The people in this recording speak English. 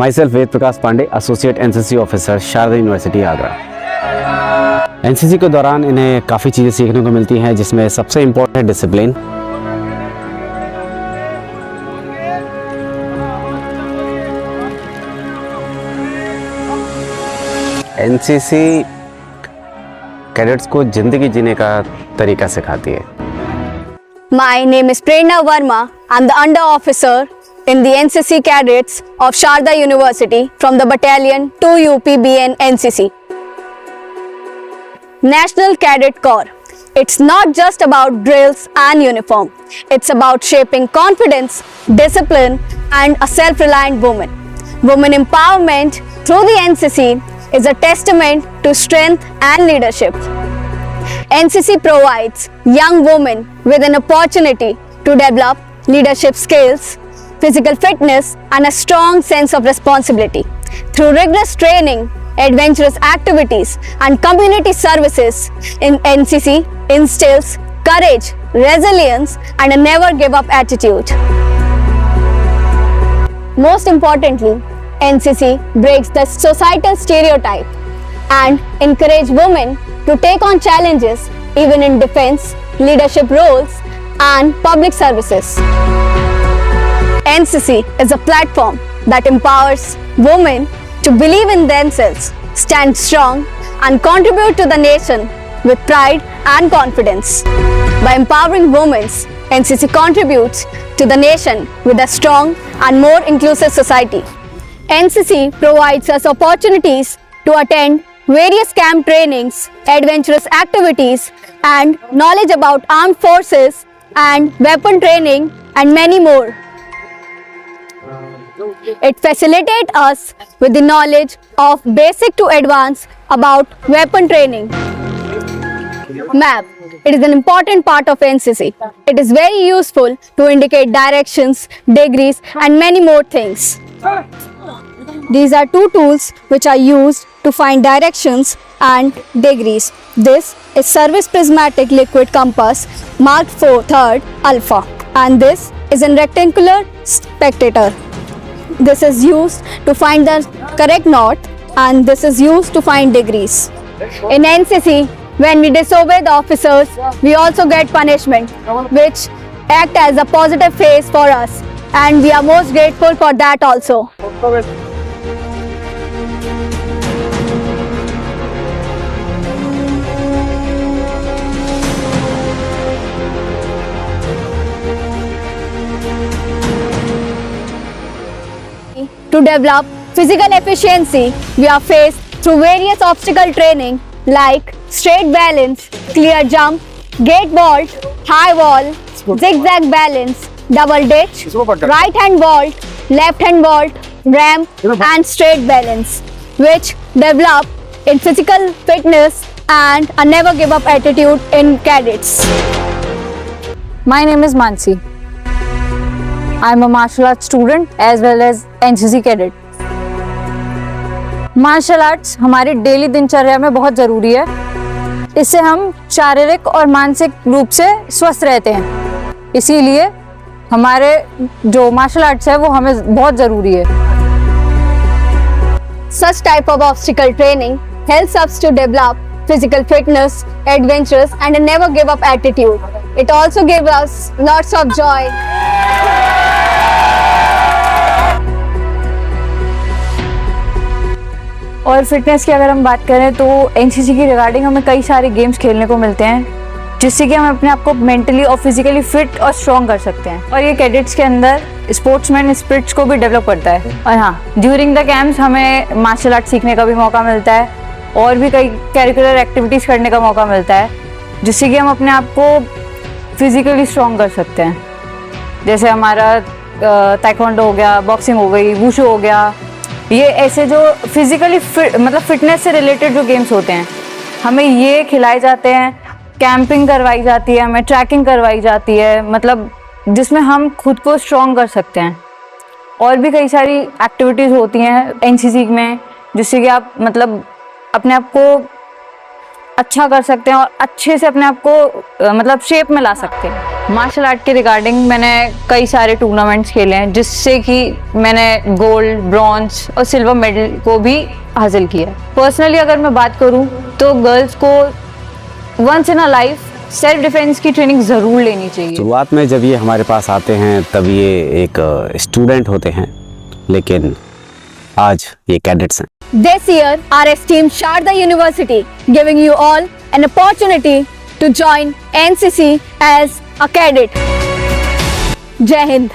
My self Ved Prakash Pandey, associate NCC officer, Sharda university Agra. NCC के दौरान इन्हें काफ़ी चीज़ें सीखने को मिलती हैं, जिसमें सबसे इम्पोर्टेंट है डिसिप्लिन। एनसीसी कैडेट्स को जिंदगी जीने का तरीका सिखाती है। My name is Prerna Verma. I'm the under officer in the NCC cadets of Sharda University from the battalion 2UPBN NCC. National Cadet Corps. It's not just about drills and uniform. It's about shaping confidence, discipline, and a self-reliant woman. Women empowerment through the NCC is a testament to strength and leadership. NCC provides young women with an opportunity to develop leadership skills, physical fitness, and a strong sense of responsibility. Through rigorous training, adventurous activities, and community services, NCC instills courage, resilience, and a never-give-up attitude. Most importantly, NCC breaks the societal stereotype and encourages women to take on challenges even in defense, leadership roles, and public services. NCC is a platform that empowers women to believe in themselves, stand strong, and contribute to the nation with pride and confidence. By empowering women, NCC contributes to the nation with a strong and more inclusive society. NCC provides us opportunities to attend various camp trainings, adventurous activities, and knowledge about armed forces and weapon training, and many more. It facilitates us with the knowledge of basic to advanced about weapon training. Map. It is an important part of NCC. It is very useful to indicate directions, degrees, and many more things. These are two tools which are used to find directions and degrees. This is Service Prismatic Liquid Compass marked for 3rd Alpha, and this is a rectangular spectator. This is used to find the correct north, and this is used to find degrees. In NCC, when we disobey the officers, we also get punishment, which act as a positive phase for us, and we are most grateful for that also. To develop physical efficiency, we are faced through various obstacle training like straight balance, clear jump, gate vault, high wall, zigzag balance, double ditch, right hand vault, left hand vault, ramp, and straight balance, which develop in physical fitness and a never give up attitude in cadets. My name is Mansi. I am a martial arts student as well as NCC cadet. Martial arts हमारी daily दिनचर्या में बहुत ज़रूरी है। इससे हम शारीरिक और मानसिक रूप से स्वस्थ रहते हैं, इसीलिए हमारे जो मार्शल आर्ट्स है वो हमें बहुत ज़रूरी है। Such type of obstacle training helps us to develop physical fitness, adventurous, and a never give up attitude. It also gives us lots of joy. और फिटनेस की अगर हम बात करें तो एनसीसी की रिगार्डिंग हमें कई सारे गेम्स खेलने को मिलते हैं, जिससे कि हम अपने आप को मेंटली और फिजिकली फिट और स्ट्रॉन्ग कर सकते हैं। और ये कैडेट्स के अंदर स्पोर्ट्समैन स्पिरिट्स को भी डेवलप करता है। और हाँ, ड्यूरिंग द कैंप्स हमें मार्शल आर्ट सीखने का भी मौका मिलता है और भी कई करिकुलर एक्टिविटीज़ करने का मौका मिलता है, जिससे कि हम अपने आप को फिजिकली स्ट्रॉन्ग कर सकते हैं। जैसे हमारा ताइक्वांडो हो गया, बॉक्सिंग हो गई, वुशु हो गया, ये ऐसे जो फिजिकली मतलब फिटनेस से रिलेटेड जो गेम्स होते हैं हमें ये खिलाए जाते हैं। कैंपिंग करवाई जाती है, हमें ट्रैकिंग करवाई जाती है, मतलब जिसमें हम खुद को स्ट्रॉन्ग कर सकते हैं। और भी कई सारी एक्टिविटीज़ होती हैं एनसीसी में, जिससे कि आप मतलब अपने आप को अच्छा कर सकते हैं और अच्छे से अपने आप को मतलब शेप में ला सकते हैं। मार्शल आर्ट के रिगार्डिंग मैंने कई सारे टूर्नामेंट्स खेले हैं जिससे कि मैंने गोल्ड, ब्रॉन्ज और सिल्वर मेडल को भी हासिल किया है। पर्सनली अगर मैं बात करूं तो गर्ल्स को once in a life self defence की ट्रेनिंग ज़रूर लेनी चाहिए। शुरुआत में जब ये हमारे पास आते हैं तब ये एक स्टूडेंट होते हैं, लेकिन आज ये कैडेट्स हैं। This year, our esteemed Sharda University giving you all an opportunity to join NCC as a cadet. Jai Hind.